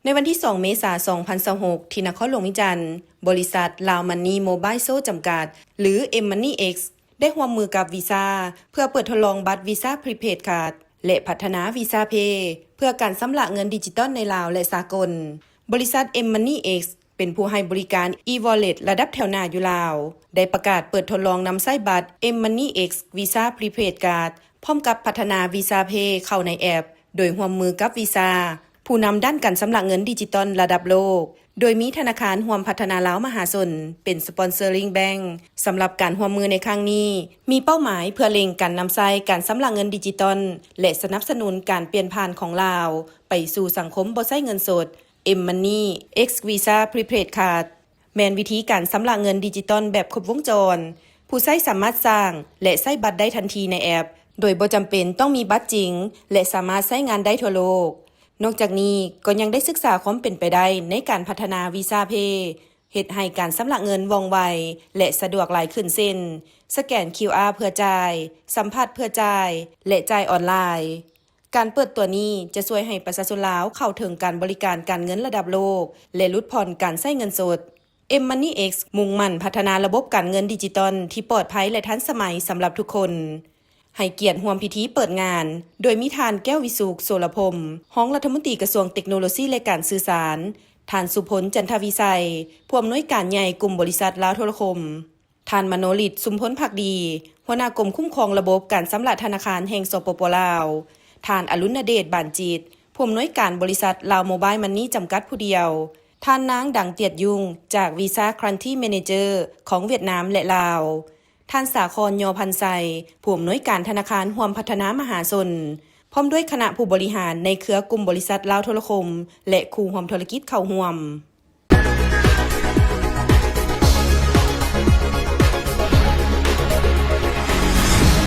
ในวันที่ 2 เมษายน 2026 ที่นครหลวงวิจันทร์บริษัทลาวมันนี่โมบายโซจำกัด หรือ M-Money X ได้ร่วมมือกับวีซ่าเพื่อเปิดทดลองบัตรวีซ่าพรีเพดการ์ดและพัฒนาวีซ่าเพย์เพื่อการชำระเงินดิจิตอลในลาวและสากล บริษัท M-Money X เป็นผู้ให้บริการ e-wallet ระดับแถวหน้าอยู่ลาวได้ประกาศเปิดทดลองนำใช้บัตร M-Money X วีซ่าพรีเพดการ์ดพร้อมกับพัฒนาวีซ่าเพย์เข้าในแอปโดยร่วมมือกับวีซ่าผู้นำด้านการชำระเงินดิจิตอลระดับโลกโดยมีธนาคารร่วมพัฒนาลาวมหาชนเป็นสปอนเซอริงแบงค์สำหรับการร่วมมือในครั้งนี้มีเป้าหมายเพื่อเล็งการนำใช้การชำระเงินดิจิตอลและสนับสนุนการเปลี่ยนผ่านของลาวไปสู่สังคมบ่ใช้เงินสด M-Money X Visa Prepaid Card แม่นวิธีการชำระเงินดิจิตอลแบบครบวงจรผู้ใช้สามารถสร้างและใช้บัตรได้ทันทีในแอปโดยบ่จำเป็นต้องมีบัตรจริงและสามารถใช้งานได้ทั่วโลกนอกจากนี้ก็ยังได้ศึกษาความเป็นไปได้ในการพัฒนาวีซ่าเพย์เฮ็ดให้การชำระเงินว่องไวและสะดวกหลายขึ้นเช่นสแกน QR เพื่อจ่ายสัมผัสเพื่อจ่ายและจ่ายออนไลน์การเปิดตัวนี้จะช่วยให้ประชาชนลาวเข้าถึงการบริการการเงินระดับโลกและลดผ่อนการใช้เงินสด M-Money X มุ่งมั่นพัฒนาระบบการเงินดิจิตอลที่ปลอดภัยและทันสมัยสำหรับทุกคนให้เกียรติร่วมพิธีเปิดงานโดยมีทานแก้ววิสุขโสรพมรองรัฐมนตรีกระทรวงเทคโนโลยีและการสื่อสารท่านสุพลจันทวิสัยผู้อำนวยการใหญ่กลุ่มบริษัทลาวโทรคมท่านมโนฤทธิ์สุมพลภักดีหัวหน้ากรมคุ้มครองระบบการชำระธนาคารแห่งสปป.ลาวท่านอรุณเดชบานจิตผู้อำนวยการบริษัทลาวโมบายมันนี่จำกัดผู้เดียวท่านนางดังเตียดยุงจากวีซ่าครันที่เมเนเจอร์ของเวียดนามและลาวท่านสาคร ยอพันไซผู้อำนวยการธนาคารร่วมพัฒนามหาชนพร้อมด้วยคณะผู้บริหารในเครือกลุ่มบริษัทลาวโทรคมและคู่ร่วมธุรกิจเข้าร่วม